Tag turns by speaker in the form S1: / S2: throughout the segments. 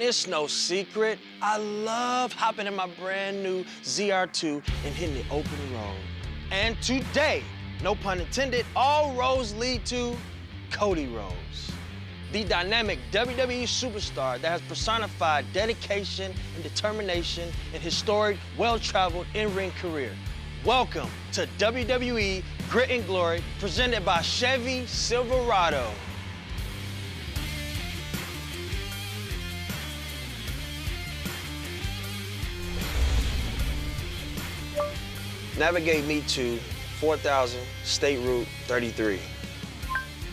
S1: It's no secret. I love hopping in my brand new ZR2 and hitting the open road. And today, no pun intended, all roads lead to Cody Rhodes, the dynamic WWE superstar that has personified dedication and determination in his storied, well-traveled in-ring career. Welcome to WWE Grit Glory, presented by Chevy Silverado. Navigate me to 4000 State Route 33.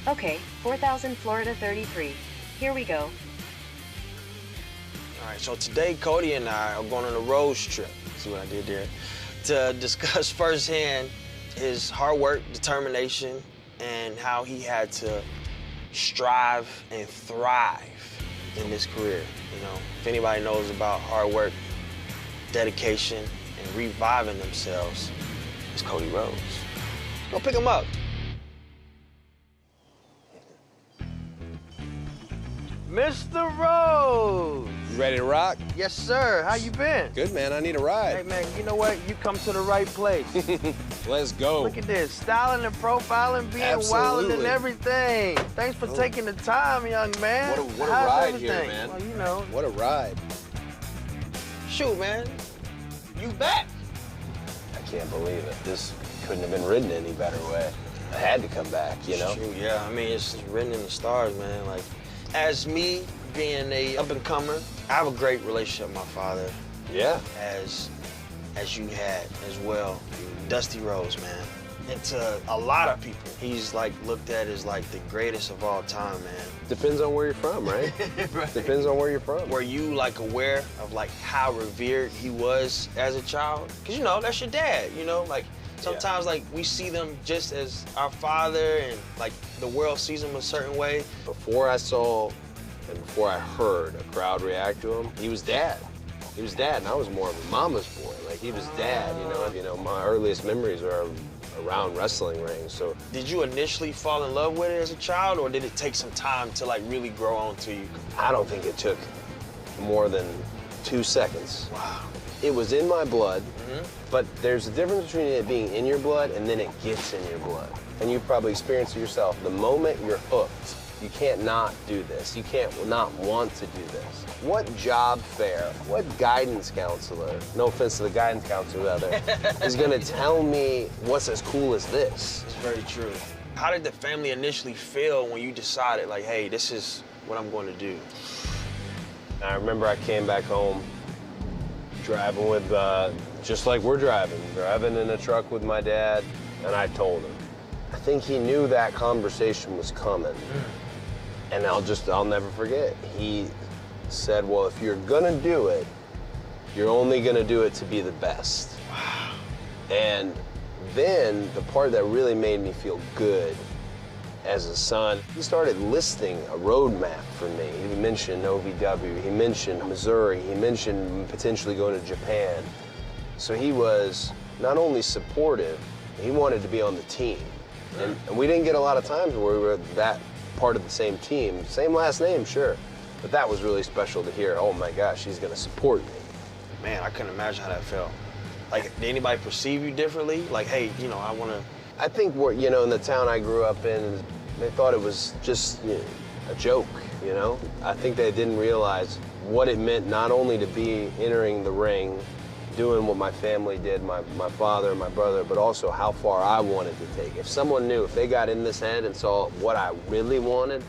S2: Okay, 4000 Florida 33. Here we go.
S1: All right, so today Cody and I are going on a Rhodes trip. See what I did there? To discuss firsthand his hard work, determination, and how he had to strive and thrive in this career. You know, if anybody knows about hard work, dedication, and reviving themselves, it's Cody Rhodes. Go pick him up. Mr. Rhodes!
S3: You ready to rock?
S1: Yes, sir. How you been?
S3: Good, man. I need a ride.
S1: Hey, man, you know what? You come to the right place.
S3: Let's go.
S1: Look at this. Styling and profiling, being wilding and everything. Thanks for taking the time, young man.
S3: What a
S1: How's
S3: ride
S1: everything?
S3: here, man.
S1: Well, you know.
S3: What a ride.
S1: Shoot, man. You back.
S3: I can't believe it. This couldn't have been written any better way. I had to come back, you know?
S1: Shoot, yeah. I mean, it's written in the stars, man. Like, as me being a up-and-comer, I have a great relationship with my father.
S3: Yeah.
S1: As you had as well. Dusty Rhodes, man. And to a lot of people, he's like looked at as like the greatest of all time, man.
S3: Depends on where you're from, right?
S1: Right.
S3: Depends on where you're from.
S1: Were you like aware of like how revered he was as a child? Cause you know, that's your dad, you know? Like sometimes like we see them just as our father and like the world sees him a certain way.
S3: Before I saw and before I heard a crowd react to him, he was dad. He was dad, and I was more of a mama's boy. Like he was dad, you know? You know, my earliest memories are around wrestling rings, so.
S1: Did you initially fall in love with it as a child, or did it take some time to like really grow on to you?
S3: I don't think it took more than 2 seconds.
S1: Wow.
S3: It was in my blood, but there's a difference between it being in your blood and then it gets in your blood. And you've probably experienced it yourself. The moment you're hooked, you can't not do this. You can't not want to do this. What job fair, what guidance counselor, no offense to the guidance counselor out there, is gonna tell me what's as cool as this?
S1: It's very true. How did the family initially feel when you decided like, hey, this is what I'm going to do?
S3: I remember I came back home driving with, just like we're driving in a truck with my dad, and I told him. I think he knew that conversation was coming. And I'll never forget. He said, well, if you're gonna do it, you're only gonna do it to be the best.
S1: Wow.
S3: And then the part that really made me feel good as a son, he started listing a roadmap for me. He mentioned OVW, he mentioned Missouri, he mentioned potentially going to Japan. So he was not only supportive, he wanted to be on the team. And we didn't get a lot of times where we were that part of the same team. Same last name, sure. But that was really special to hear. Oh my gosh, he's gonna support me.
S1: Man, I couldn't imagine how that felt. Like, did anybody perceive you differently? Like, hey, you know, I wanna...
S3: I think, you know, in the town I grew up in, they thought it was just a joke, you know? I think they didn't realize what it meant not only to be entering the ring, doing what my family did, my father and my brother, but also how far I wanted to take it. If someone knew, if they got in this head and saw what I really wanted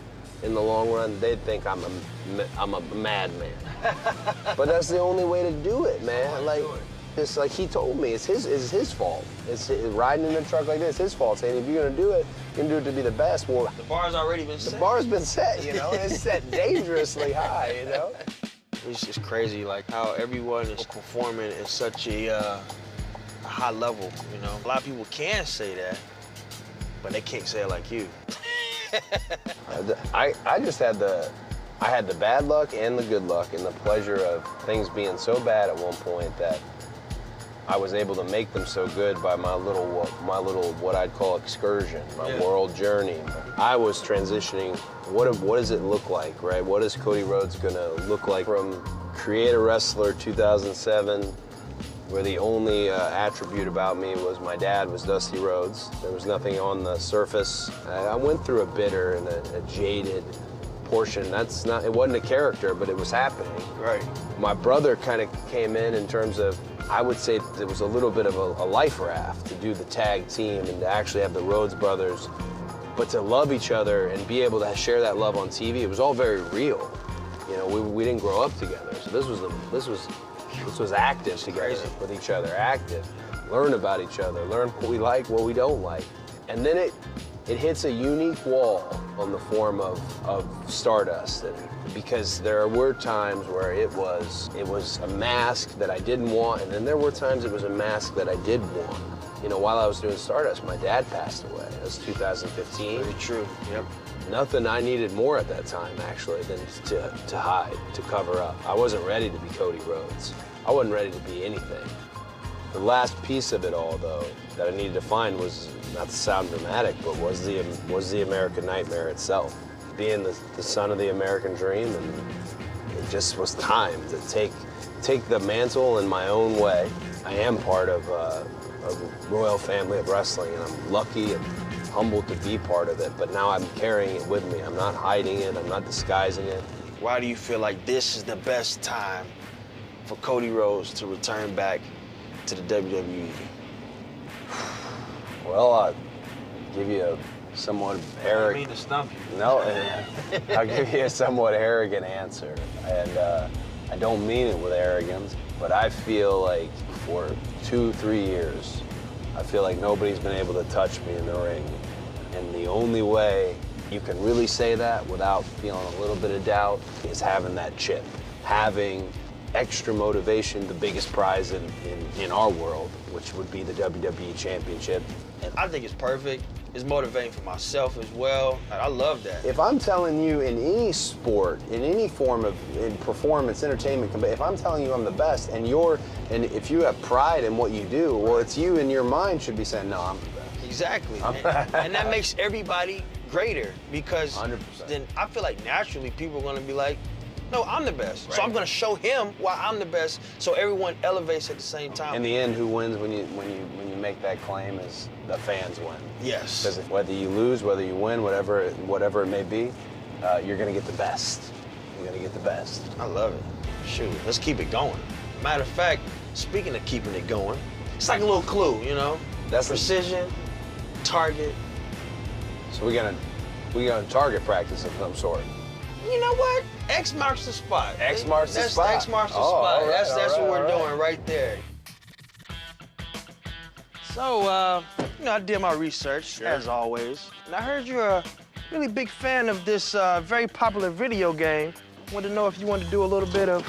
S3: in the long run, they'd think I'm a madman. But that's the only way to do it, man. Like, it's like he told me, it's his fault. It's riding in a truck like this, his fault, saying if you're gonna do it, you're gonna do it to be the best. Well,
S1: The bar's already been set.
S3: the bar's been set, you know? It's set dangerously high, you know?
S1: It's just crazy, like how everyone is performing at such a high level, you know? A lot of people can say that, but they can't say it like you.
S3: I had the bad luck and the good luck and the pleasure of things being so bad at one point that I was able to make them so good by my little what I'd call excursion, my world journey. I was transitioning. What does it look like, right? What is Cody Rhodes gonna look like from Create a Wrestler 2007, where the only attribute about me was my dad was Dusty Rhodes. There was nothing on the surface. I went through a bitter and a jaded portion. It wasn't a character, but it was happening.
S1: Right.
S3: My brother kind of came in terms of, I would say there was a little bit of a life raft to do the tag team and to actually have the Rhodes brothers, but to love each other and be able to share that love on TV, it was all very real. You know, we didn't grow up together, so this was active together with each other, active. Learn about each other, learn what we like, what we don't like. And then it hits a unique wall on the form of Stardust, because there were times where it was a mask that I didn't want, and then there were times it was a mask that I did want. You know, while I was doing Stardust, my dad passed away. That was 2015.
S1: Very true, yep.
S3: Nothing I needed more at that time, actually, than to hide, to cover up. I wasn't ready to be Cody Rhodes. I wasn't ready to be anything. The last piece of it all, though, that I needed to find was, not to sound dramatic, but was the American Nightmare itself. Being the son of the American dream, and it just was time to take the mantle in my own way. I am part of a royal family of wrestling, and I'm lucky and humbled to be part of it, but now I'm carrying it with me. I'm not hiding it, I'm not disguising it.
S1: Why do you feel like this is the best time for Cody Rhodes to return back to the WWE?
S3: Well, I'll give you a somewhat arrogant...
S1: I mean to stump you.
S3: No, I'll give you a somewhat arrogant answer. And I don't mean it with arrogance, but I feel like for 2-3 years, I feel like nobody's been able to touch me in the ring. And the only way you can really say that without feeling a little bit of doubt is having that chip, having extra motivation, the biggest prize in our world, which would be the WWE Championship.
S1: And I think it's perfect. It's motivating for myself as well. I love that.
S3: If I'm telling you in any sport, in any form of performance, entertainment, if I'm telling you I'm the best, and if you have pride in what you do, well, it's you in your mind should be saying, no, I'm the best.
S1: Exactly. And that makes everybody greater, because
S3: 100%.
S1: Then I feel like naturally people are gonna be like, no, I'm the best.
S3: Right.
S1: So I'm gonna show him why I'm the best, so everyone elevates at the same time.
S3: In the end, who wins when you make that claim is the fans win.
S1: Yes.
S3: Because whether you lose, whether you win, whatever it may be, you're gonna get the best. You're gonna get the best.
S1: I love it. Shoot, let's keep it going. Matter of fact, speaking of keeping it going, it's like a little clue, you know?
S3: That's
S1: precision, target.
S3: So we got target practice of some sort.
S1: You know what? X marks the spot.
S3: X marks the spot.
S1: X marks the spot.
S3: All right,
S1: that's what we're
S3: all right.
S1: doing right there. So, you know, I did my research, as always, and I heard you're a really big fan of this very popular video game. Wanted to know if you wanted to do a little bit of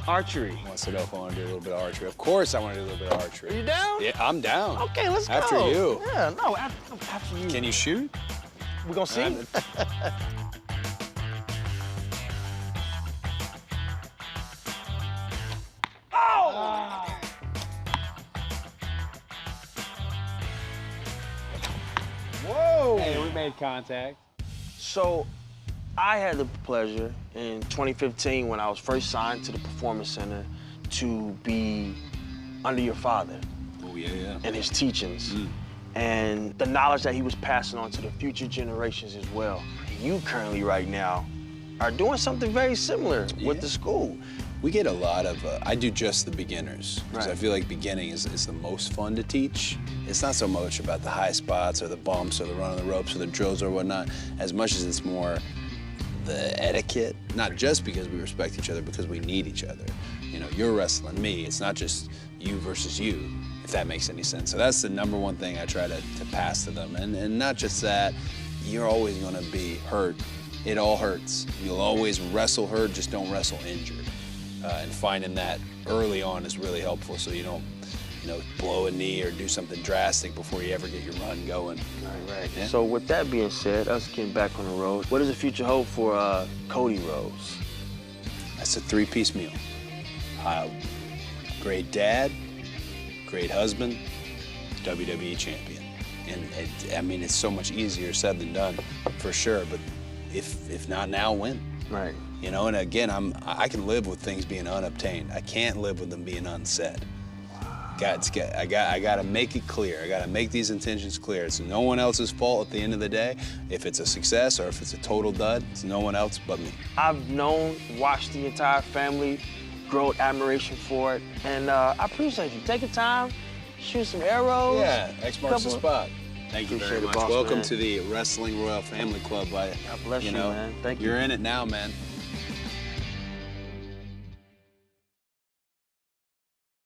S1: archery.
S4: Wants to know if I want to do a little bit of archery. Of course I want to do a little bit of archery.
S1: Are you down?
S4: Yeah, I'm down.
S1: Okay, let's go.
S4: After you.
S1: Yeah, no, after you.
S4: Can you shoot?
S1: We gonna see?
S4: Whoa! Hey, we made contact.
S1: So, I had the pleasure in 2015 when I was first signed to the Performance Center to be under your father.
S4: Oh, yeah.
S1: And his teachings. And the knowledge that he was passing on to the future generations as well. You currently, right now, are doing something very similar with the school.
S4: We get a lot of, I do just the beginners, because
S1: Right.
S4: I feel like beginning is the most fun to teach. It's not so much about the high spots or the bumps or the run on the ropes or the drills or whatnot, as much as it's more the etiquette, not just because we respect each other, because we need each other. You know, you're wrestling me, it's not just you versus you, if that makes any sense. So that's the number one thing I try to pass to them. And not just that, you're always gonna be hurt. It all hurts. You'll always wrestle hurt, just don't wrestle injured. And finding that early on is really helpful, so you don't, blow a knee or do something drastic before you ever get your run going.
S1: Right.
S4: Yeah.
S1: So with that being said, us getting back on the road, what does the future hold for Cody Rhodes?
S4: That's a three-piece meal. Great dad, great husband, WWE champion. And I mean, it's so much easier said than done, for sure. But if not now, when?
S1: Right.
S4: You know, and again, I can live with things being unobtained. I can't live with them being unsaid. I got to make it clear. I got to make these intentions clear. It's no one else's fault at the end of the day. If it's a success or if it's a total dud, it's no one else but me.
S1: I've watched the entire family grow admiration for it, and I appreciate you taking time, shoot some arrows.
S4: Yeah, X marks the spot. Thank you very
S1: Appreciate it,
S4: much.
S1: boss,
S4: Welcome
S1: man.
S4: to the Wrestling Royal Family Club.
S1: God bless you, man. Thank you.
S4: You're in it now, man.